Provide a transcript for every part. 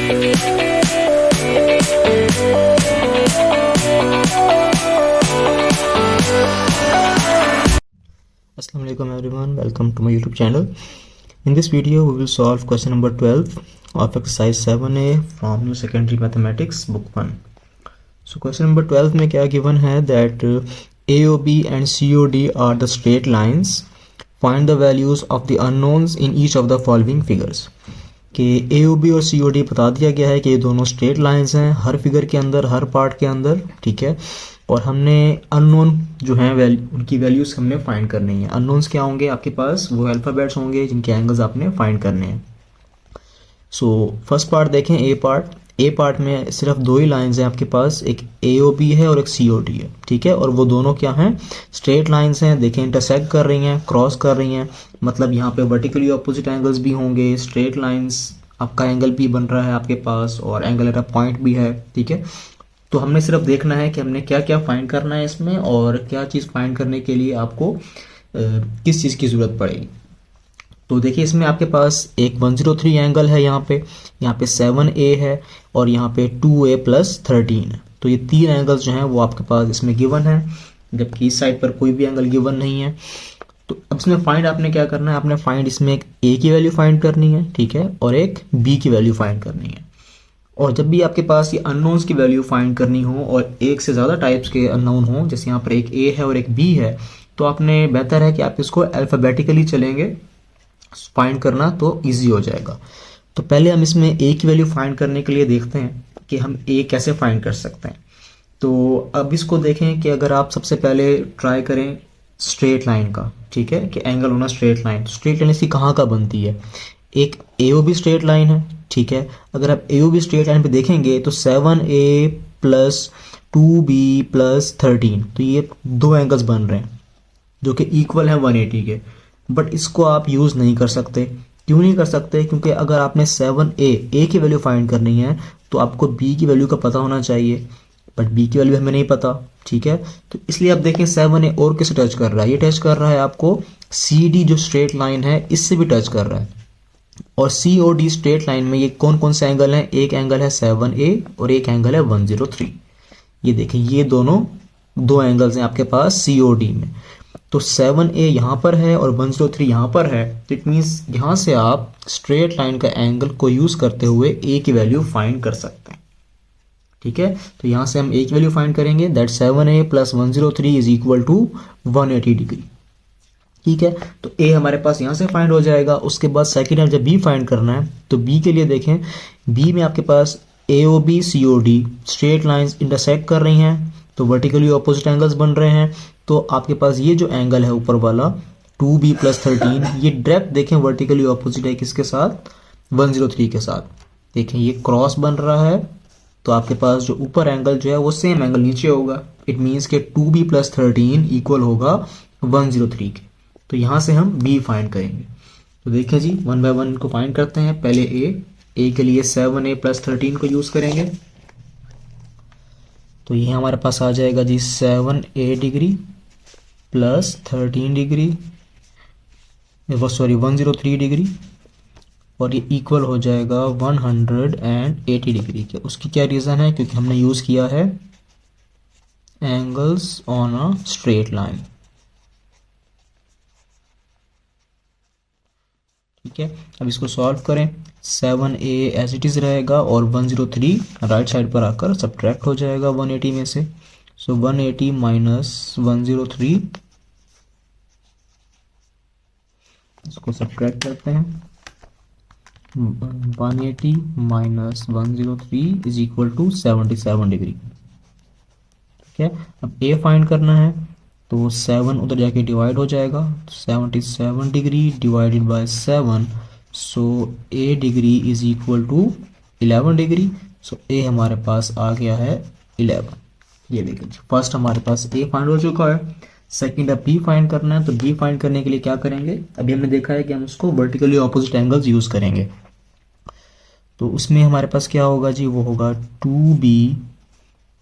Assalamu alaikum everyone, welcome to my YouTube channel. In this video we will solve question number 12 of exercise 7a from New Secondary Mathematics book 1. So question number 12 में क्या given है that AOB and COD are the straight lines. Find the values of the unknowns in each of the following figures. कि AOB और COD बता दिया गया है कि ये दोनों स्ट्रेट लाइंस हैं हर फिगर के अंदर, हर पार्ट के अंदर, ठीक है। और हमने अननोन जो हैं उनकी वैल्यूज हमने फाइंड करनी है। अननोन्स क्या होंगे आपके पास, वो अल्फ़ाबेट्स होंगे जिनके एंगल्स आपने फाइंड करने हैं। सो फर्स्ट पार्ट देखें, ए पार्ट में सिर्फ दो ही लाइंस हैं आपके पास, एक AOB है और एक COD है, ठीक है। और वो दोनों क्या हैं, स्ट्रेट लाइंस हैं। देखें इंटरसेक्ट कर रही हैं, क्रॉस कर रही हैं, मतलब यहाँ पे वर्टिकली ऑपोजिट एंगल्स भी होंगे। स्ट्रेट लाइंस आपका एंगल भी बन रहा है आपके पास और एंगल एट अ पॉइंट भी है, ठीक है। तो हमने सिर्फ देखना है कि हमने क्या क्या फाइंड करना है इसमें और क्या चीज़ फाइंड करने के लिए आपको किस चीज़ की ज़रूरत पड़ेगी। तो देखिए इसमें आपके पास एक 103 एंगल है, यहाँ पे 7A है और यहाँ पे 2A + 13 है। तो ये तीन एंगल्स जो हैं वो आपके पास इसमें गिवन है, जबकि इस साइड पर कोई भी एंगल गिवन नहीं है। तो अब इसमें फाइंड आपने क्या करना है, आपने फाइंड इसमें एक A की वैल्यू फाइंड करनी है, ठीक है, और एक B की वैल्यू फाइंड करनी है। और जब भी आपके पास ये अननोन्स की वैल्यू फाइंड करनी हो और एक से ज़्यादा टाइप्स के अननोन हो, जैसे यहाँ पर एक A है और एक B है, तो आपने बेहतर है कि आप इसको अल्फ़ाबेटिकली चलेंगे, फाइंड करना तो इजी हो जाएगा। तो पहले हम इसमें A की वैल्यू फाइंड करने के लिए देखते हैं कि हम A कैसे फाइंड कर सकते हैं। तो अब इसको देखें कि अगर आप सबसे पहले ट्राई करें स्ट्रेट लाइन का, ठीक है, कि एंगल होना स्ट्रेट लाइन। स्ट्रेट लाइन इसकी कहाँ का बनती है, एक AOB स्ट्रेट लाइन है, ठीक है। अगर आप AOB स्ट्रेट लाइन पे देखेंगे तो 7A + 2B + 13, तो ये दो एंगल्स बन रहे हैं जो कि इक्वल है 180 के। बट इसको आप यूज़ नहीं कर सकते। क्यों नहीं कर सकते, क्योंकि अगर आपने 7A की वैल्यू फाइंड करनी है तो आपको B की वैल्यू का पता होना चाहिए, बट B की वैल्यू हमें नहीं पता, ठीक है। तो इसलिए आप देखें 7A और किसे टच कर रहा है, ये टच कर रहा है आपको CD जो स्ट्रेट लाइन है इससे भी टच कर रहा है। और COD स्ट्रेट लाइन में ये कौन कौन से एंगल हैं, एक एंगल है 7A और एक एंगल है 103। ये देखें ये दोनों दो एंगल्स हैं आपके पास COD में। तो 7A यहाँ पर है और 103 यहाँ पर है, तो इट मीन्स यहाँ से आप स्ट्रेट लाइन का एंगल को यूज़ करते हुए A की वैल्यू फाइंड कर सकते हैं, ठीक है। तो यहाँ से हम A की वैल्यू फाइंड करेंगे, दैट 7A + 103 = 180 डिग्री, ठीक है। तो A हमारे पास यहाँ से फाइंड हो जाएगा। उसके बाद सेकेंड टाइम जब B फाइंड करना है तो B के लिए देखें, B में आपके पास AOB COD straight lines intersect कर रही हैं, तो वर्टिकली ऑपोजिट एंगल्स बन रहे हैं। तो आपके पास ये जो एंगल है ऊपर वाला 2B + 13, ये डायरेक्ट देखें वर्टिकली ऑपोजिट है किसके साथ, 103 के साथ। देखें ये क्रॉस बन रहा है, तो आपके पास जो ऊपर एंगल जो है वो सेम एंगल नीचे होगा। इट मीन्स के 2B + 13 इक्वल होगा 103 के। तो यहाँ से हम B फाइंड करेंगे। तो देखें जी, 1 बाय 1 को फाइंड करते हैं। पहले A के लिए 7A + 13 को यूज़ करेंगे, तो ये हमारे पास आ जाएगा जी 7A degree + 13 degree, sorry 103 degree, और ये इक्वल हो जाएगा 180 डिग्री के। उसकी क्या रीज़न है, क्योंकि हमने यूज़ किया है angles on a straight line, ठीक है। अब इसको सॉल्व करें, 7A एज इट इज़ रहेगा और 103 राइट साइड पर आकर सब्ट्रैक्ट हो जाएगा 180 में से। सो 180 - 103, इसको सब्ट्रैक्ट करते हैं। 180 - 103 = 77 डिग्री, ठीक है। अब A फाइंड करना है, तो 7 उधर जाके डिवाइड हो जाएगा, 77 degree divided bye 7, so A degree = 11 degree. So A हमारे पास आ गया है 11। ये देखिए फर्स्ट हमारे पास A फाइंड हो चुका है। सेकंड अब B फाइंड करना है, तो B फाइंड करने के लिए क्या करेंगे, अभी हमने देखा है कि हम उसको वर्टिकली ऑपोजिट एंगल्स यूज़ करेंगे। तो उसमें हमारे पास क्या होगा जी, वो होगा 2B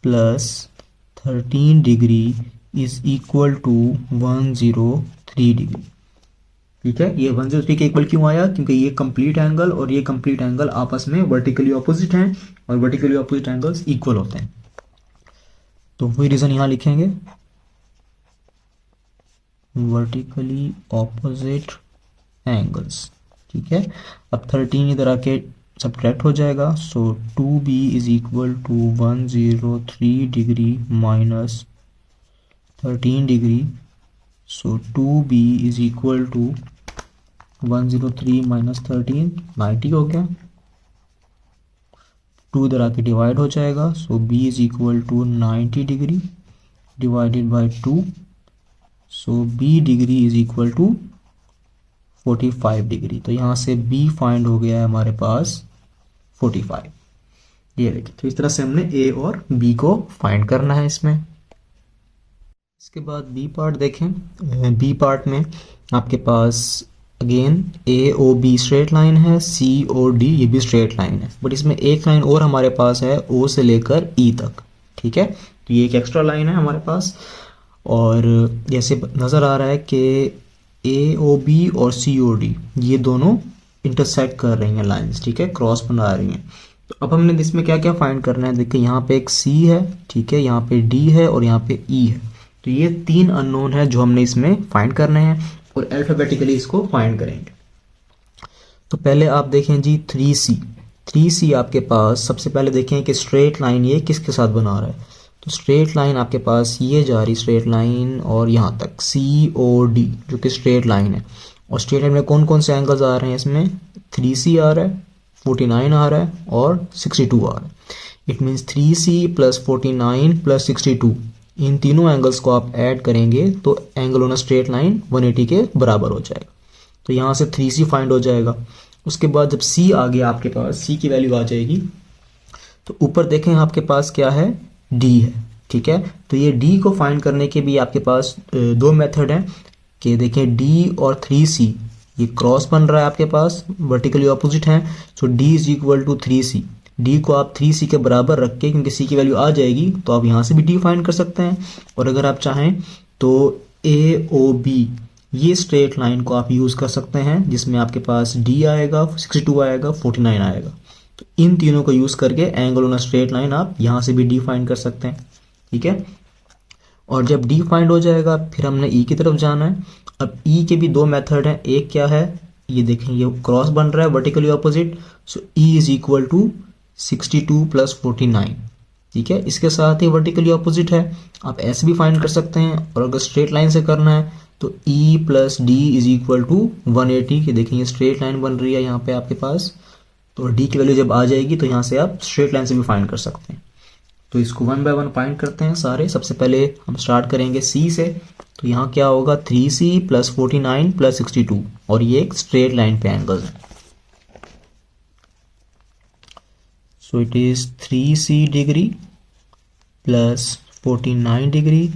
+ 13 डिग्री = 103 डिग्री। ठीक है, ये 103 के इक्वल क्यों आया, क्योंकि ये कंप्लीट एंगल और ये कंप्लीट एंगल आपस में वर्टिकली ऑपोजिट हैं और वर्टिकली ऑपोजिट एंगल्स इक्वल होते हैं। तो वही रीजन यहाँ लिखेंगे, वर्टिकली ऑपोजिट एंगल्स। ठीक है, अब 13 इधर आके सब्ट्रैक्ट हो जाएगा, so 2b is equal to 103 degree minus 13 degree, so 2b is equal to 103 minus 13, 90 हो गया। 2 इधर आके डिवाइड हो जाएगा, so b is equal to 90 degree divided by 2, so b degree is equal to 45 degree. तो यहाँ से b फाइंड हो गया है हमारे पास 45। ये देखिए, तो इस तरह से हमने a और b को फाइंड करना है इसमें। इसके बाद b पार्ट देखें। b पार्ट में आपके पास अगेन AOB स्ट्रेट लाइन है, COD ये भी स्ट्रेट लाइन है, बट इसमें एक लाइन और हमारे पास है O से लेकर E तक। ठीक है, तो ये एक एक्स्ट्रा लाइन है हमारे पास, और जैसे नज़र आ रहा है कि AOB और COD ये दोनों इंटरसेक्ट कर रही हैं लाइंस। ठीक है, क्रॉस बना रही हैं। तो अब हमने इसमें क्या क्या फाइंड करना है, देखिए यहाँ पे एक C है, ठीक है, यहाँ पे D है और यहाँ पे E है। तो ये 3 अननोन है जो हमने इसमें फाइंड करने हैं और अल्फाबेटिकली इसको फाइंड करेंगे। तो पहले आप देखें जी 3C आपके पास, सबसे पहले देखें कि स्ट्रेट लाइन ये किसके साथ बना रहा है। तो स्ट्रेट लाइन आपके पास ये जा रही स्ट्रेट लाइन और यहाँ तक COD जो कि स्ट्रेट लाइन है, और स्ट्रेट लाइन में कौन कौन से एंगल्स आ रहे हैं, इसमें 3C आ रहा है, 49 आ रहा है और 62 आ रहा है। It means 3C plus 49 plus 62, इन तीनों एंगल्स को आप ऐड करेंगे तो angle on a straight line 180 के बराबर हो जाएगा। तो यहाँ से 3C फाइंड हो जाएगा। उसके बाद जब C आ गया आपके पास, C की वैल्यू आ जाएगी, तो ऊपर देखें आपके पास क्या है, D है। ठीक है, तो ये D को फाइंड करने के भी आपके पास 2 मेथड हैं कि देखें D और 3C ये क्रॉस बन रहा है आपके पास, वर्टिकली ऑपोजिट हैं, so D is equal to 3C। D को आप 3C के बराबर रख के, क्योंकि C की वैल्यू आ जाएगी, तो आप यहाँ से भी D फाइंड कर सकते हैं। और अगर आप चाहें तो AOB ये स्ट्रेट लाइन को आप यूज़ कर सकते हैं, जिसमें आपके पास D आएगा, 62 आएगा, 49 आएगा। तो इन तीनों को यूज़ करके angle on a straight line आप यहाँ से भी D फाइंड कर सकते हैं। ठीक है, और जब D फाइंड हो जाएगा फिर हमने E की तरफ जाना है। अब E के भी 2 मेथड हैं, एक क्या है, ये देखें, ये क्रॉस बन रहा है vertically opposite, so E is equal to 62 plus 49। ठीक है, इसके साथ ही वर्टिकली ऑपोजिट है, आप ऐसे भी फाइंड कर सकते हैं, और अगर स्ट्रेट लाइन से करना है तो E plus D is equal to 180 के देखें ये स्ट्रेट लाइन बन रही है यहाँ पे आपके पास, तो D की वैल्यू जब आ जाएगी तो यहाँ से आप स्ट्रेट लाइन से भी फाइंड कर सकते हैं। तो इसको 1 बाय 1 फाइंड करते हैं सारे। सबसे पहले हम स्टार्ट करेंगे C से, तो यहाँ क्या होगा, 3C प्लस 49 प्लस 62, और ये एक स्ट्रेट लाइन पे एंगल है। सो it is 3C degree plus 49 degree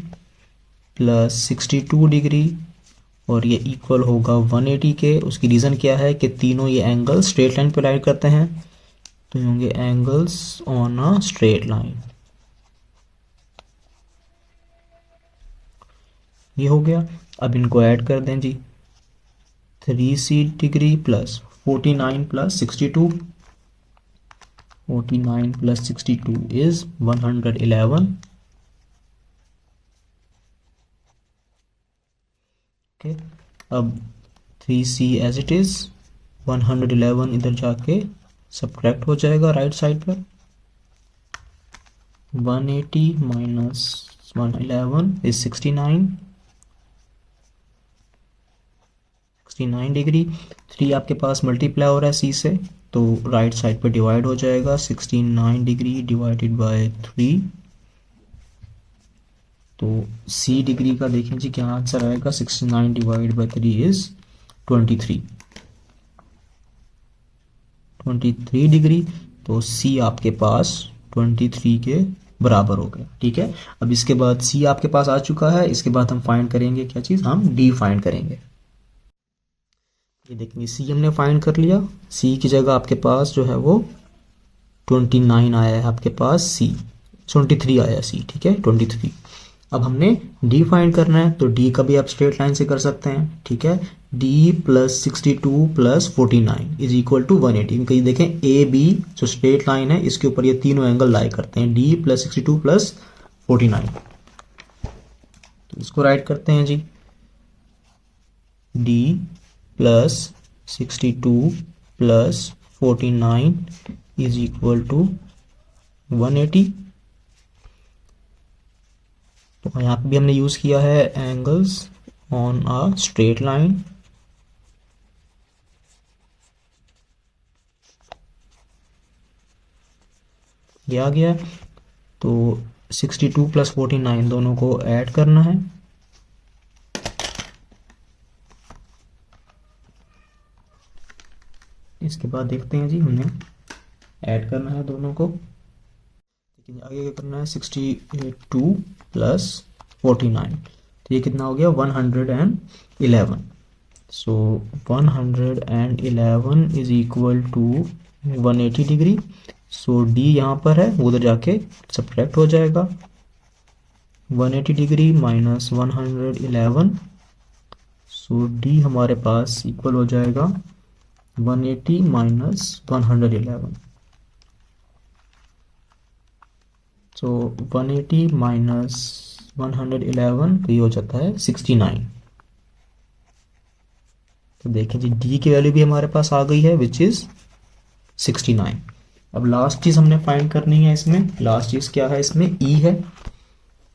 plus 62 degree, और ये इक्वल होगा 180 के। उसकी रीज़न क्या है कि तीनों ये एंगल स्ट्रेट लाइन पे लाइट करते हैं, तो ये होंगे angles on a straight line. ये हो गया। अब इनको ऐड कर दें जी, 3C degree plus 49 plus 62, 49 plus 62 is 111। Okay, अब 3C एज इट इज, 111 इधर जाके सब्ट्रैक्ट हो जाएगा राइट साइड पर, 180 माइनस 111 इज 69 डिग्री। 3 आपके पास मल्टीप्लाई हो रहा है C से, तो राइट साइड पे डिवाइड हो जाएगा, 69 डिग्री डिवाइडेड बाय 3, तो C डिग्री का देखें जी क्या आंसर आएगा, 69 डिवाइड बाय 3 इज 23 डिग्री। तो C आपके पास 23 के बराबर हो गया। ठीक है, अब इसके बाद C आपके पास आ चुका है, इसके बाद हम फाइंड करेंगे क्या चीज़, हम D फाइंड करेंगे। ये देखेंगे C हमने फाइंड कर लिया, C की जगह आपके पास जो है वो 29 आया है आपके पास C, 23 आया C। ठीक है, 23। अब हमने डी फाइंड करना है, तो डी का भी आप स्ट्रेट लाइन से कर सकते हैं, ठीक है। D plus 62 plus 49 is equal to 180, क्योंकि देखें ए बी जो स्ट्रेट लाइन है इसके ऊपर ये तीनों एंगल लाई करते हैं, डी प्लस 62 प्लस 49। तो इसको राइट करते हैं जी, D plus 62 plus 49 is equal to 180। तो यहाँ पे भी हमने यूज किया है angles on a straight line. ये आ गया। तो 62 प्लस 49 दोनों को ऐड करना है। इसके बाद देखते हैं जी, हमने ऐड करना है दोनों को। लेकिन आगे क्या करना है, 62 प्लस 49, तो ये कितना हो गया 111। So 111 is equal to 180 degree. So D यहाँ पर है, वो उधर जाके सब्ट्रैक्ट हो जाएगा। 180 डिग्री माइनस 111, सो डी हमारे पास इक्वल हो जाएगा 180 माइनस 111। सो 180 माइनस 111, तो ये हो जाता है 69। तो देखिए जी, डी की वैल्यू भी हमारे पास आ गई है विच इज 69। अब लास्ट चीज हमने फाइंड करनी है इसमें। लास्ट चीज क्या है इसमें, ई है।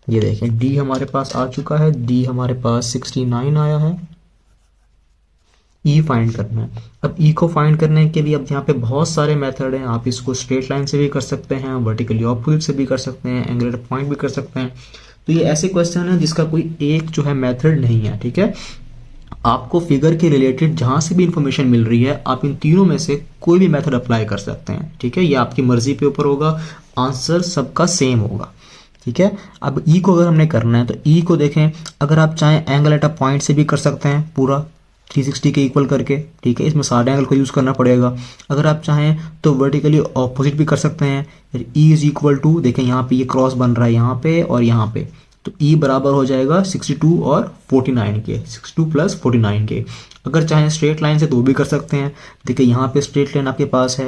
ये देखें डी हमारे पास आ चुका है, डी हमारे पास 69 आया है। ई फाइंड करना है। अब ई को फाइंड करने के भी अब यहाँ पे बहुत सारे मेथड हैं। आप इसको स्ट्रेट लाइन से भी कर सकते हैं, वर्टिकली ऑपोजिट से भी कर सकते हैं, एंगुलर पॉइंट भी कर सकते हैं। तो ये ऐसे क्वेश्चन है जिसका कोई एक जो है मेथड नहीं है, ठीक है। आपको फिगर के रिलेटेड जहां से भी इंफॉर्मेशन मिल रही है, आप इन तीनों में से कोई भी मेथड अप्लाई कर सकते हैं, ठीक है। ये आपकी मर्जी पे ऊपर होगा, आंसर सबका सेम होगा, ठीक है। अब ई को अगर हमने करना है, तो ई को देखें, अगर आप चाहें एंगल एट अ पॉइंट से भी कर सकते हैं, पूरा 360 के इक्वल करके, ठीक है। इसमें सारे एंगल को यूज करना पड़ेगा। अगर आप चाहें तो वर्टिकली ऑपोजिट भी कर सकते हैं। ई इज इक्वल टू, देखें यहाँ पे ये क्रॉस बन रहा है यहाँ पे और यहाँ पे, तो ई बराबर हो जाएगा 62 और 49 के, 62 प्लस 49 के। अगर चाहें स्ट्रेट लाइन से तो भी कर सकते हैं। देखिए यहाँ पे स्ट्रेट लाइन आपके पास है,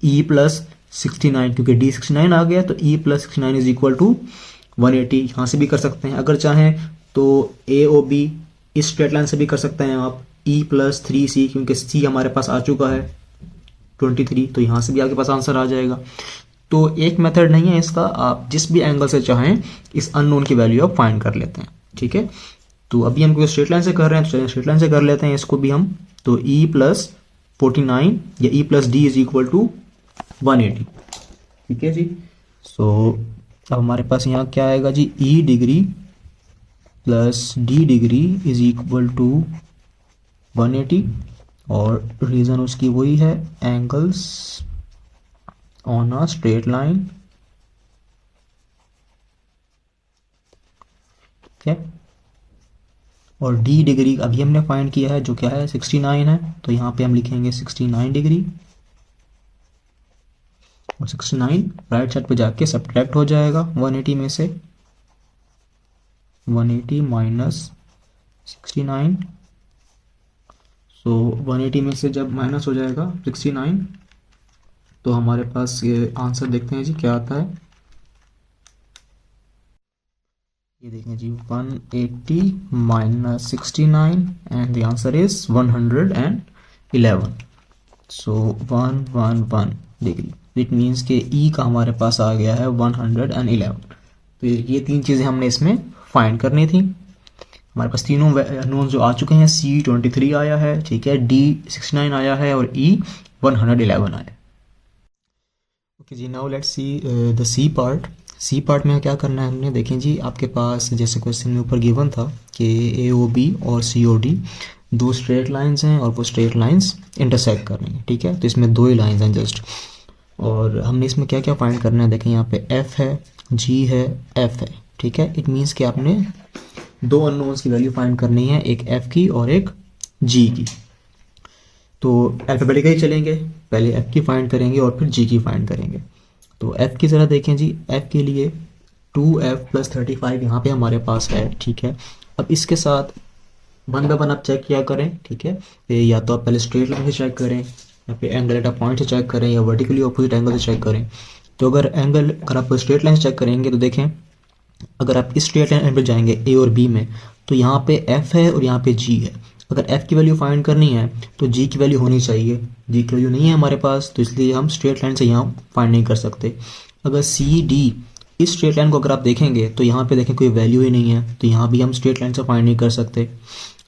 ई प्लस 69, क्योंकि डी 69 आ गया, तो E plus 69 is equal to 180। यहाँ से भी कर सकते हैं। अगर चाहें तो ए ओ बी इस स्ट्रेट लाइन से भी कर सकते हैं आप, ई प्लस 3c, क्योंकि सी हमारे पास आ चुका है 23, तो यहाँ से भी आपके पास आंसर आ जाएगा। तो एक मेथड नहीं है इसका, आप जिस भी एंगल से चाहें इस अननोन की वैल्यू आप फाइंड कर लेते हैं, ठीक है। तो अभी हम स्ट्रेट लाइन से कर रहे हैं, तो स्ट्रेट लाइन से कर लेते हैं इसको भी हम। तो ई प्लस 49 या E plus D is equal to 180, ठीक है जी। सो अब हमारे पास यहाँ क्या आएगा जी, E degree plus D degree is equal to 180, और रीजन उसकी वही है, angles on a straight line, ठीक है। और डी डिग्री अभी हमने फाइंड किया है, जो क्या है 69 है, तो यहाँ पे हम लिखेंगे 69 डिग्री, और 69 राइट साइड पे जाके सब्ट्रैक्ट हो जाएगा 180 में से, 180 माइनस 69। सो 180 में से जब माइनस हो जाएगा 69, तो हमारे पास ये आंसर देखते हैं जी क्या आता है। ये देखें जी 180 minus 69 and the answer is 111। So 111 degree, it means के ई का हमारे पास आ गया है 111। तो ये तीन चीज़ें हमने इसमें फाइंड करनी थी। हमारे पास तीनों नोन जो आ चुके हैं, सी 23 आया है, ठीक है, डी 69 आया है और ई 111 आया। ओके जी, now let's see the C part. C part में क्या करना है हमने, देखें जी, आपके पास जैसे क्वेश्चन में ऊपर गिवन था कि ए ओ बी और सी ओ डी दो स्ट्रेट लाइंस हैं और वो स्ट्रेट लाइंस इंटरसेक्ट कर रही हैं, ठीक है। तो इसमें दो ही लाइंस हैं जस्ट, और हमने इसमें क्या क्या फाइंड करना है, देखें यहाँ पे एफ है, जी है, एफ है, ठीक है। इट मीन्स कि आपने दो अननोन्स की वैल्यू फाइंड करनी है, एक एफ की और एक जी की। तो अल्फाबेटिकली चलेंगे, पहले एफ की फाइंड करेंगे और फिर जी की फाइंड करेंगे। तो एफ की ज़रा देखें जी, एफ के लिए 2f प्लस 35 यहाँ पे हमारे पास है, ठीक है। अब इसके साथ वन बाय वन आप चेक किया करें, ठीक है। या तो आप पहले स्ट्रेट लाइन से चेक करें, या फिर एंगल एट अ पॉइंट से चेक करें, या वर्टिकली ऑपोजिट एंगल से चेक करें। तो अगर आप स्ट्रेट लाइन से चेक करेंगे तो देखें, अगर आप इस स्ट्रेट लाइन पर जाएंगे ए और बी में, तो यहाँ पे f है और यहाँ पे g है। अगर f की वैल्यू फाइंड करनी है तो g की वैल्यू होनी चाहिए, g की वैल्यू नहीं है हमारे पास, तो इसलिए हम स्ट्रेट लाइन से यहाँ फाइंड नहीं कर सकते। अगर सी डी, इस स्ट्रेट लाइन को अगर आप देखेंगे तो यहाँ पे देखें कोई वैल्यू ही नहीं है, तो यहाँ भी हम स्ट्रेट लाइन से फाइंड नहीं कर सकते।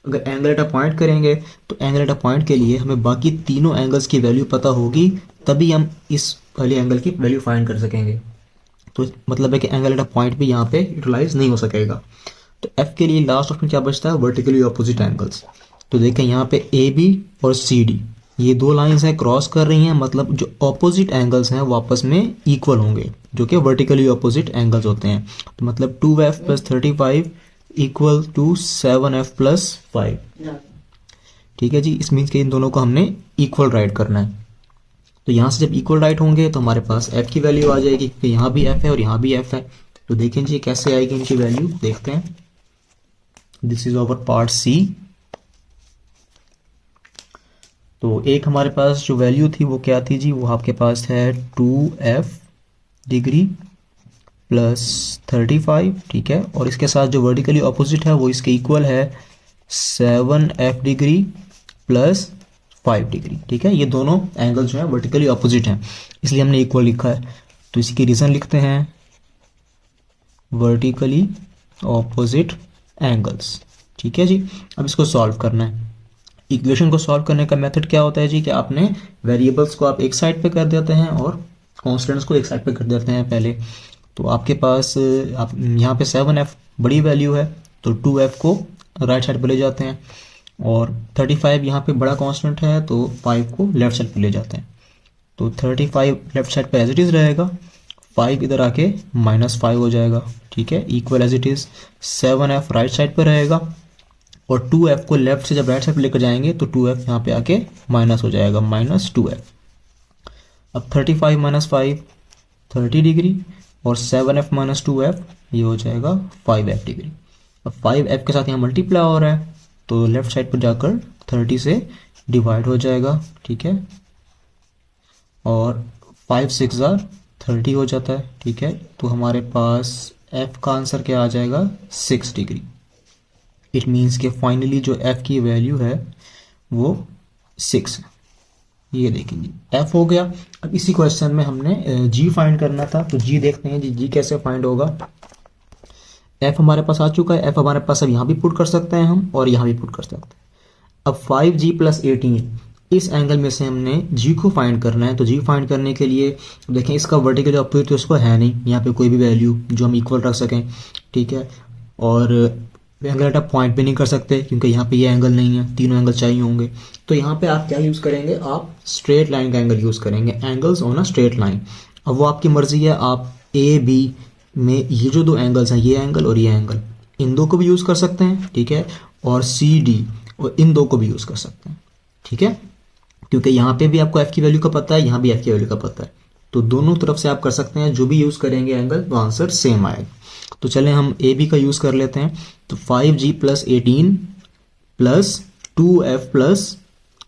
अगर एंगल एट अ पॉइंट करेंगे तो एंगल एट अ पॉइंट के लिए हमें बाकी तीनों एंगल्स की वैल्यू पता होगी, तभी हम इस वाले एंगल की वैल्यू फाइंड कर सकेंगे। तो मतलब है कि एंगल एट अ पॉइंट भी यहाँ पे यूटिलाइज नहीं हो सकेगा। तो f के लिए लास्ट ऑप्शन क्या बचता है, वर्टिकली ऑपोजिट एंगल्स। तो देखें यहाँ पे ए बी और सी डी, ये दो लाइंस हैं क्रॉस कर रही हैं, मतलब जो ऑपोजिट एंगल्स हैं वो आपस में इक्वल होंगे, जो कि वर्टिकली ऑपोजिट एंगल्स होते हैं। तो मतलब 2f plus 35 equal to 7f plus 5, ठीक है जी। इस मीन्स के इन दोनों को हमने इक्वल राइट करना है। तो यहाँ से जब इक्वल राइट होंगे तो हमारे पास f की वैल्यू आ जाएगी, कि यहाँ भी f है और यहाँ भी f है। तो देखें जी कैसे आएगी इनकी वैल्यू, देखते हैं। This is over part C. तो एक हमारे पास जो वैल्यू थी वो क्या थी जी, वो आपके पास है 2f डिग्री प्लस 35, ठीक है। और इसके साथ जो वर्टिकली ऑपोजिट है वो इसके इक्वल है 7f डिग्री प्लस 5 डिग्री, ठीक है। ये दोनों एंगल जो है वर्टिकली ऑपोजिट हैं, इसलिए हमने इक्वल लिखा है। तो इसकी रीज़न लिखते हैं वर्टिकली ऑपोजिट एंगल्स, ठीक है जी। अब इसको सॉल्व करना है। इक्वेशन को सॉल्व करने का मेथड क्या होता है जी, कि आपने वेरिएबल्स को आप एक साइड पे कर देते हैं और कॉन्स्टेंट्स को एक साइड पे कर देते हैं पहले। तो आपके पास आप यहाँ पे 7f बड़ी वैल्यू है, तो 2f को राइट साइड पे ले जाते हैं, और 35 यहाँ पे बड़ा कांस्टेंट है, तो 5 को लेफ्ट साइड पे ले जाते हैं। तो 35 लेफ्ट साइड पे एज इट इज़ रहेगा, 5 इधर आके -5 हो जाएगा, ठीक है। Equal as it is 7f right side पे रहेगा, और 2f को लेफ्ट से जब राइट साइड पे लेकर जाएंगे तो 2f यहाँ पे आके माइनस हो जाएगा, -2f। अब 35 - 5 30 डिग्री, और 7f - 2f ये हो जाएगा 5f डिग्री। अब 5f के साथ यहाँ मल्टीप्लाई हो रहा है, तो लेफ्ट साइड पर जाकर 30 से डिवाइड हो जाएगा, ठीक है। और 5 6 30 हो जाता है, ठीक है। तो हमारे पास f का आंसर क्या आ जाएगा, 6 डिग्री। इट मीन्स कि फाइनली जो f की वैल्यू है वो 6 है। ये देखेंगे f हो गया। अब इसी क्वेश्चन में हमने g फाइंड करना था, तो g देखते हैं जी g कैसे फाइंड होगा। f हमारे पास आ चुका है, f हमारे पास अब यहाँ भी पुट कर सकते हैं हम, और यहाँ भी पुट कर सकते हैं। अब 5g प्लस 18, इस एंगल में से हमने g को फाइंड करना है। तो g फाइंड करने के लिए देखें, इसका वर्टिकल ऑपोजिट तो इसको है नहीं, यहाँ पे कोई भी वैल्यू जो हम इक्वल रख सकें, ठीक है। और एंगल एट अ पॉइंट भी नहीं कर सकते, क्योंकि यहाँ पे ये एंगल नहीं है, तीनों एंगल चाहिए होंगे। तो यहाँ पे आप क्या यूज़ करेंगे, आप स्ट्रेट लाइन का एंगल यूज़ करेंगे, angles on a straight line. अब वो आपकी मर्जी है, आप ए बी में ये जो दो एंगल्स हैं, ये एंगल और ये एंगल, इन दो को भी यूज़ कर सकते हैं, ठीक है। और सी डी और इन दो को भी यूज़ कर सकते हैं, ठीक है। क्योंकि यहाँ पे भी आपको एफ की वैल्यू का पता है, यहाँ भी एफ की वैल्यू का पता है, तो दोनों तरफ से आप कर सकते हैं। जो भी यूज़ करेंगे एंगल, तो आंसर सेम आएगा। तो चलें हम ए बी का यूज़ कर लेते हैं। तो 5g plus 18 plus 2f plus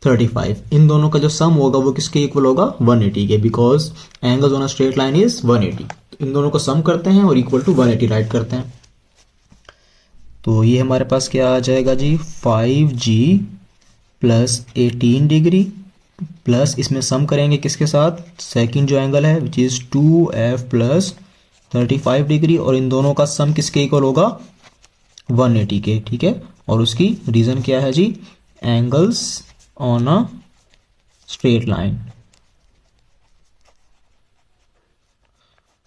35, इन दोनों का जो सम होगा वो किसके इक्वल होगा, 180 के, because angles on a straight line is 180। तो इन दोनों को सम करते हैं और इक्वल टू 180 राइट करते हैं। तो ये हमारे पास क्या आ जाएगा जी, 5g प्लस 18 डिग्री प्लस, इसमें सम करेंगे किसके साथ, सेकंड जो एंगल है which is 2f plus 35 degree, और इन दोनों का सम किसके इक्वल होगा, 180 के, ठीक है। और उसकी रीजन क्या है जी, angles on a straight line.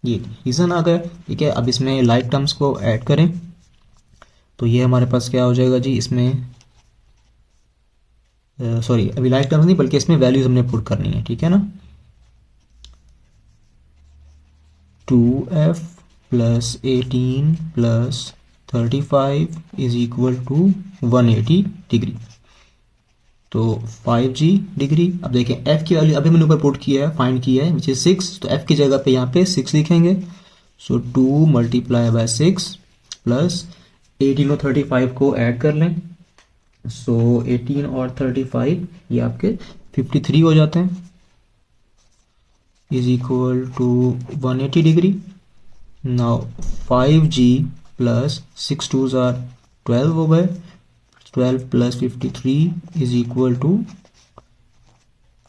ये रीजन आ गया, ठीक है। अब इसमें लाइक टर्म्स को ऐड करें, तो ये हमारे पास क्या हो जाएगा जी, इसमें सॉरी अभी लाइक टर्म्स नहीं, बल्कि इसमें वैल्यूज हमने पुट करनी है, ठीक है ना। 2f plus 18 plus 35 is equal to 180 degree. तो 5g डिग्री, अब देखें f की वैल्यू अभी मैंने ऊपर पुट किया है, फाइंड किया है, विच इज 6, तो f की जगह पे यहाँ पे 6 लिखेंगे। सो 2 मल्टीप्लाई बाय 6 प्लस 18 और 35 को ऐड कर लें। सो 18 और 35 ये आपके 53 हो जाते हैं, is equal to 180 degree. Now 5g plus 6 2s are 12 हो गए, 12 plus 53 is equal to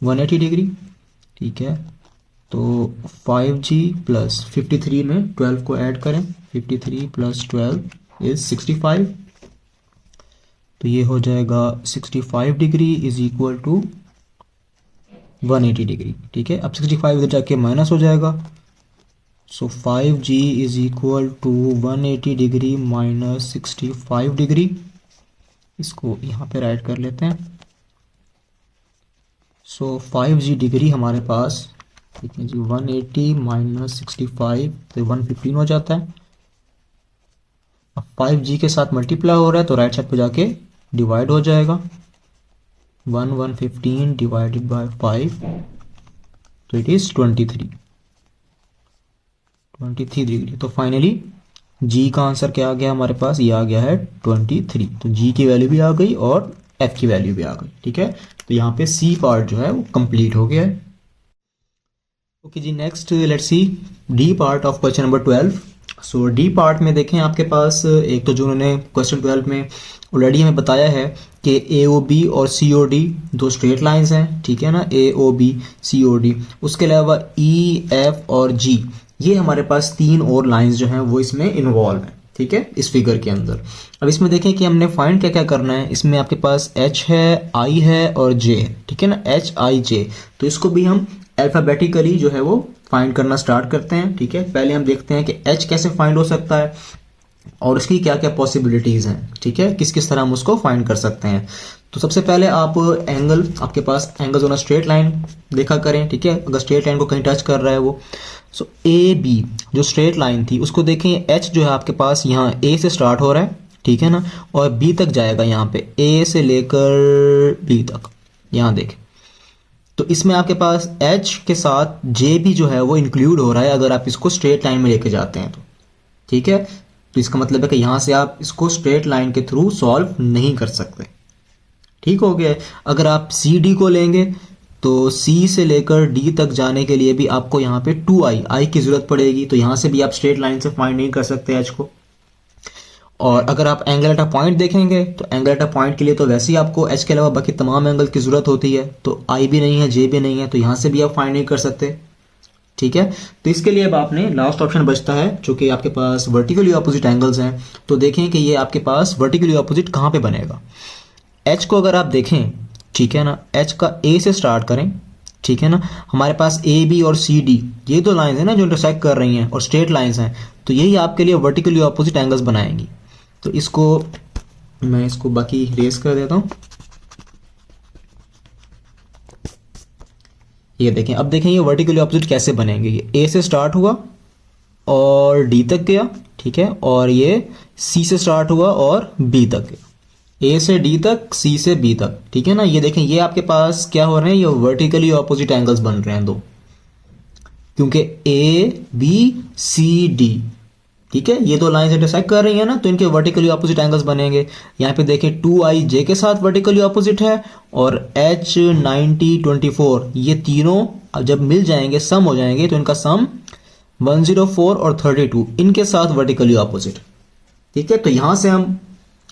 180 degree. ठीक है, तो 5g प्लस 53 में 12 को ऐड करें, 53 प्लस 12 इज 65, तो ये हो जाएगा 65 degree is equal to 180 degree. ठीक है, अब 65 इधर जाके माइनस हो जाएगा, so 5g is equal to 180 degree minus 65 degree. इसको यहाँ पे राइट कर लेते हैं। सो 5g डिग्री हमारे पास, ठीक है जी, 180 माइनस 65 तो 115 हो जाता है। अब 5g के साथ मल्टीप्लाई हो रहा है तो राइट साइड पे जाके डिवाइड हो जाएगा, 115 डिवाइडेड बाय 5 तो इट इज 23 डिग्री। तो फाइनली g का आंसर क्या आ गया हमारे पास, ये आ गया है 23। तो g की वैल्यू भी आ गई और f की वैल्यू भी आ गई। ठीक है, तो यहाँ पे c पार्ट जो है वो कंप्लीट हो गया है। ओके जी, next let's see D part of question number 12। So D part में देखें आपके पास एक तो जो उन्होंने क्वेश्चन 12 में ऑलरेडी हमें बताया है कि AOB और COD दो स्ट्रेट लाइंस हैं। ठीक है ना, AOB COD, उसके अलावा EF और G ये हमारे पास तीन और लाइंस जो हैं वो इसमें इन्वॉल्व हैं। ठीक है, इस फिगर के अंदर। अब इसमें देखें कि हमने फाइंड क्या क्या करना है। इसमें आपके पास H है, I है और J है। ठीक है ना, HIJ, तो इसको भी हम अल्फाबेटिकली जो है वो फाइंड करना स्टार्ट करते हैं। ठीक है, पहले हम देखते हैं कि H कैसे फाइंड हो सकता है और उसकी क्या क्या पॉसिबिलिटीज़ हैं। ठीक है, किस किस तरह हम उसको फाइंड कर सकते हैं। तो सबसे पहले आप एंगल, आपके पास angles on a straight line देखा करें। ठीक है, अगर स्ट्रेट लाइन को कहीं टच कर रहा है वो, सो AB जो स्ट्रेट लाइन थी उसको देखें, H जो है आपके पास यहाँ A से स्टार्ट हो रहा है। ठीक है ना, और B तक जाएगा, यहाँ पे A से लेकर B तक, यहाँ देखें। तो इसमें आपके पास H के साथ J भी जो है वो इंक्लूड हो रहा है अगर आप इसको स्ट्रेट लाइन में लेके जाते हैं तो। ठीक है, तो इसका मतलब है कि यहाँ से आप इसको स्ट्रेट लाइन के थ्रू सॉल्व नहीं कर सकते। ठीक हो गया। अगर आप CD को लेंगे तो C से लेकर D तक जाने के लिए भी आपको यहाँ पे 2i की जरूरत पड़ेगी, तो यहाँ से भी आप स्ट्रेट लाइन से फाइंड नहीं कर सकते H को। और अगर आप एंगल एट अ पॉइंट देखेंगे तो एंगल एट अ पॉइंट के लिए तो वैसे ही आपको H के अलावा बाकी तमाम एंगल की जरूरत होती है, तो I भी नहीं है, J भी नहीं है, तो यहाँ से भी आप फाइंड नहीं कर सकते। ठीक है, तो इसके लिए अब आपने लास्ट ऑप्शन बचता है जो कि आपके पास वर्टिकली ऑपोजिट एंगल्स हैं। तो देखें कि ये आपके पास वर्टिकली ऑपोजिट कहाँ पे बनेगा। H को अगर आप देखें, ठीक है ना, H का A से स्टार्ट करें। ठीक है ना, हमारे पास AB और CD ये दो लाइंस हैं ना जो इंटरसेक्ट कर रही हैं और स्ट्रेट लाइंस हैं, तो यही आपके लिए वर्टिकली ऑपोजिट एंगल्स बनाएंगी। तो इसको मैं इसको बाकी रेस कर देता हूँ। ये देखें, अब देखें ये वर्टिकली ऑपोजिट कैसे बनेंगे। ये A से स्टार्ट हुआ और D तक गया। ठीक है, और ये C से स्टार्ट हुआ और B तक गया, A से D तक, C से B तक। ठीक है ना, ये देखें ये आपके पास क्या हो रहे हैं, ये वर्टिकली ऑपोजिट एंगल्स बन रहे हैं दो, क्योंकि ABCD, ठीक है, ये दो लाइंस इंटरसेक्ट कर रही है ना, तो इनके वर्टिकली ऑपोजिट एंगल्स बनेंगे। यहाँ पे देखें 2IJ के साथ वर्टिकली ऑपोजिट है और H 90 24 ये तीनों जब मिल जाएंगे, सम हो जाएंगे, तो इनका सम 104 और 32 इनके साथ वर्टिकली ऑपोजिट। ठीक है, तो यहाँ से हम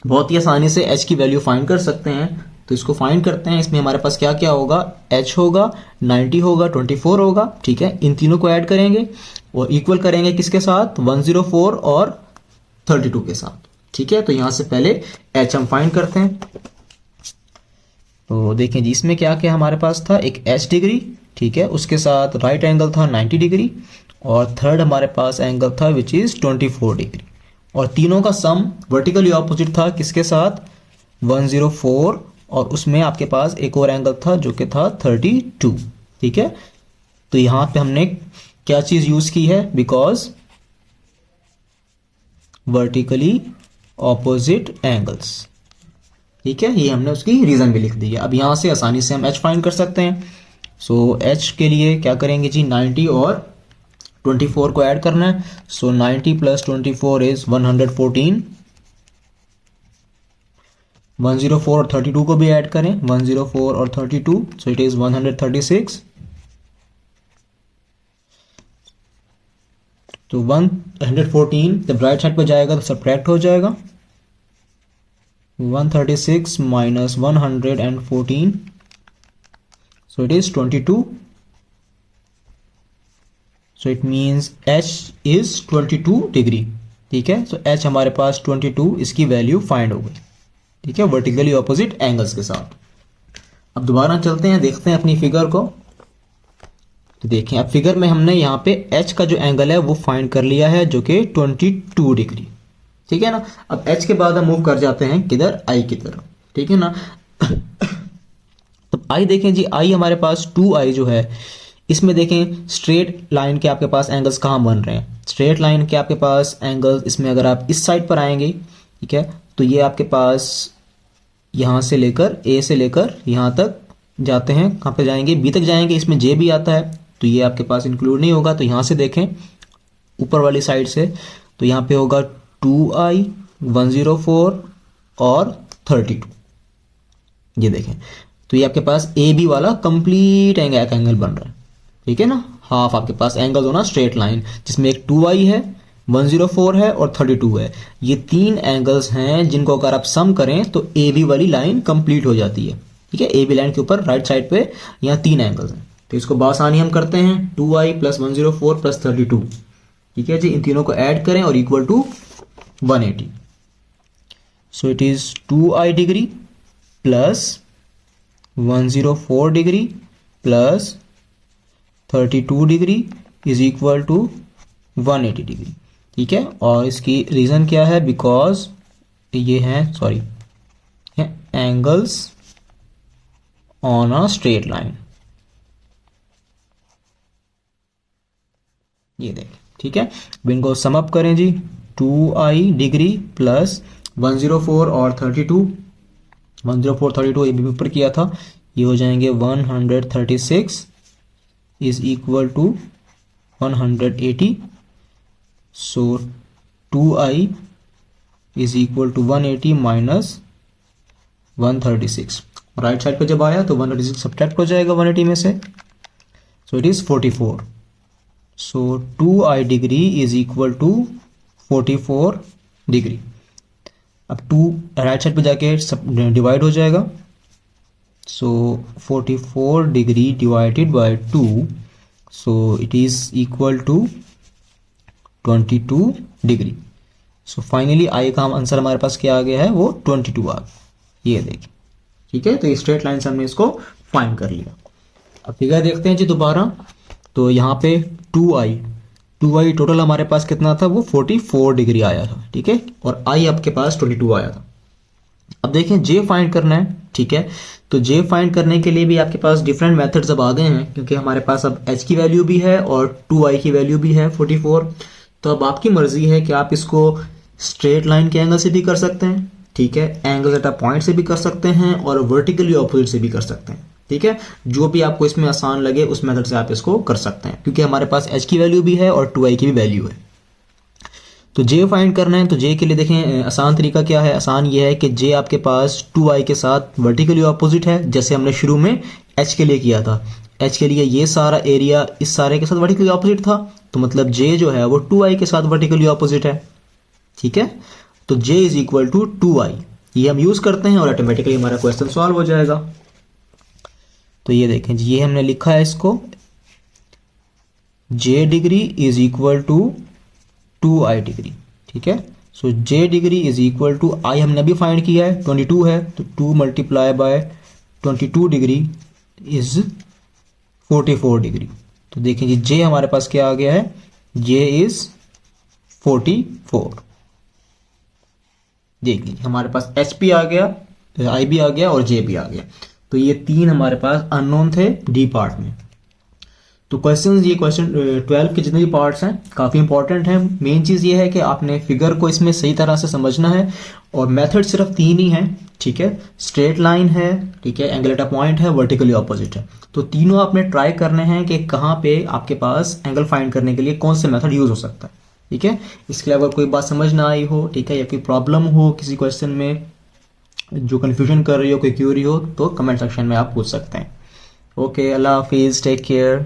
बहुत ही आसानी से H की वैल्यू फाइंड कर सकते हैं। तो इसको फाइंड करते हैं। इसमें हमारे पास क्या क्या होगा, H होगा, 90 होगा, 24 होगा। ठीक है, इन तीनों को ऐड करेंगे और इक्वल करेंगे किसके साथ, 104 और 32 के साथ। ठीक है, तो यहां से पहले H हम फाइंड करते हैं। तो देखें जी, इसमें क्या क्या हमारे पास था, एक H डिग्री, ठीक है, उसके साथ राइट एंगल था 90 डिग्री और थर्ड हमारे पास एंगल था विच इज 24 डिग्री, और तीनों का सम वर्टिकली ऑपोजिट था किसके साथ, 104, और उसमें आपके पास एक और एंगल था जो कि था 32। ठीक है, तो यहां पे हमने क्या चीज यूज की है, बिकॉज वर्टिकली ऑपोजिट एंगल्स। ठीक है, ये हमने उसकी रीजन भी लिख दी है। अब यहां से आसानी से हम H फाइंड कर सकते हैं। सो H के लिए क्या करेंगे जी, 90 और 24 को ऐड करना है, सो 90 प्लस 24 इज 114। 104 और 32 को भी ऐड करें, 104 और 32, सो इट इज 136। तो 114 जब राइट साइड पर जाएगा तो सब्ट्रैक्ट हो जाएगा, 136 minus 114, so it is 22। So it means h is 22 degree. ठीक है, सो h हमारे पास 22, इसकी वैल्यू फाइंड हो गई। ठीक है, वर्टिकली ऑपोजिट एंगल्स के साथ। अब दोबारा चलते हैं, देखते हैं अपनी फिगर को। तो देखें, अब फिगर में हमने यहाँ पे h का जो एंगल है वो फाइंड कर लिया है, जो कि 22 डिग्री। ठीक है ना। अब h के बाद हम मूव कर जाते हैं किधर, i की तरफ। ठीक है ना। तो i देखें जी, i हमारे पास 2i जो है, इसमें देखें स्ट्रेट लाइन के आपके पास एंगल्स कहाँ बन रहे हैं। स्ट्रेट लाइन के आपके पास एंगल्स, इसमें अगर आप इस साइड पर आएंगे, ठीक है, तो ये आपके पास यहाँ से लेकर a से लेकर यहाँ तक जाते हैं। कहाँ पे जाएंगे, b तक जाएंगे। इसमें j भी आता है, तो ये आपके पास इंक्लूड नहीं होगा। तो यहाँ से देखें ऊपर वाली साइड से, तो यहाँ पे होगा 2i, 104 और 32। ये देखें, तो ये आपके पास ए बी वाला कंप्लीट एंगल बन रहा है। ठीक है ना, हाफ आपके पास एंगल होना स्ट्रेट लाइन, जिसमें एक 2i है, 104 है और 32 है। ये तीन एंगल्स हैं जिनको अगर आप सम करें तो ए बी वाली लाइन कंप्लीट हो जाती है। ठीक है, ए बी लाइन के ऊपर राइट साइड पे यहाँ तीन एंगल्स हैं। तो इसको बआसानी हम करते हैं, 2i प्लस 104 प्लस 32। ठीक है जी, इन तीनों को ऐड करें और equal to 180। So it is 2i degree plus 104 degree plus 32 degree is equal to 180 degree. ठीक है, और इसकी रीज़न क्या है, बिकॉज ये हैं angles on a straight line. ये देखें। ठीक है, अब इनको सम अप करें जी, 2i डिग्री प्लस 104 और 32, 104 32 ये भी ऊपर किया था, ये हो जाएंगे 136 is equal to 180। So 2i is equal to 180 minus 136। Right side पे जब आया तो 136 सब्ट्रैक्ट हो जाएगा 180 में से, so it is 44। So 2i degree is equal to 44 degree. अब 2 राइट साइड पे जाके सब डिवाइड हो जाएगा, so 44 degree divided by 2, so it is equal to 22 degree. So finally I का आंसर हमारे पास क्या आ गया है, वो 22 आ गया। ये देखिए। ठीक है, तो ये स्ट्रेट लाइन से हमने इसको फाइंड कर लिया। अब फिगर देखते हैं जी दोबारा। तो यहाँ पे 2i टोटल हमारे पास कितना था, वो 44 डिग्री आया था। ठीक है, और i आपके पास 22 आया था। अब देखें j फाइंड करना है। ठीक है, तो j फाइंड करने के लिए भी आपके पास डिफरेंट मेथड्स अब आ गए हैं, क्योंकि हमारे पास अब h की वैल्यू भी है और 2i की वैल्यू भी है 44। तो अब आपकी मर्जी है कि आप इसको स्ट्रेट लाइन के एंगल से भी कर सकते हैं, ठीक है, एंगल एट अ पॉइंट से भी कर सकते हैं, और वर्टिकली ऑपोजिट से भी कर सकते हैं। ठीक है, जो भी आपको इसमें आसान लगे उस मेथड से आप इसको कर सकते हैं, क्योंकि हमारे पास h की वैल्यू भी है और 2i की भी वैल्यू है। तो j फाइंड करना है, तो j के लिए देखें आसान तरीका क्या है। आसान ये है कि j आपके पास 2i के साथ वर्टिकली ऑपोजिट है, जैसे हमने शुरू में h के लिए किया था। h के लिए ये सारा एरिया इस सारे के साथ वर्टिकली ऑपोजिट था, तो मतलब j जो है वो 2i के साथ वर्टिकली ऑपोजिट है। ठीक है, तो j is equal to 2i, ये हम यूज करते हैं और ऑटोमेटिकली हमारा क्वेश्चन सॉल्व हो जाएगा। तो ये देखें, ये हमने लिखा है इसको, j degree is equal to 2i degree. ठीक है, so j degree is equal to i हमने अभी फाइंड किया है 22 है, तो 2 multiply by 22 degree is 44 degree. तो देखें जी j हमारे पास क्या आ गया है, j इज 44। देखिए हमारे पास h भी आ गया, i भी आ गया और j भी आ गया। तो ये तीन हमारे पास अननोन थे डी पार्ट में। तो ये क्वेश्चन 12 के जितने भी पार्ट्स हैं काफ़ी इंपॉर्टेंट हैं। मेन चीज़ ये है कि आपने फिगर को इसमें सही तरह से समझना है, और मेथड सिर्फ 3 ही हैं, ठीक है। स्ट्रेट लाइन है, ठीक है, एंगल एट अ पॉइंट है, वर्टिकली ऑपोजिट है। तो तीनों आपने ट्राई करने हैं कि कहाँ पे आपके पास एंगल फाइंड करने के लिए कौन से मेथड यूज हो सकता है, ठीक है। इसके अलावा कोई बात समझ ना आई हो, ठीक है, या कोई प्रॉब्लम हो किसी क्वेश्चन में जो कन्फ्यूजन कर रही हो, कोई क्यूरी हो, तो कमेंट सेक्शन में आप पूछ सकते हैं। ओके, अल्लाह हाफिज़, टेक केयर।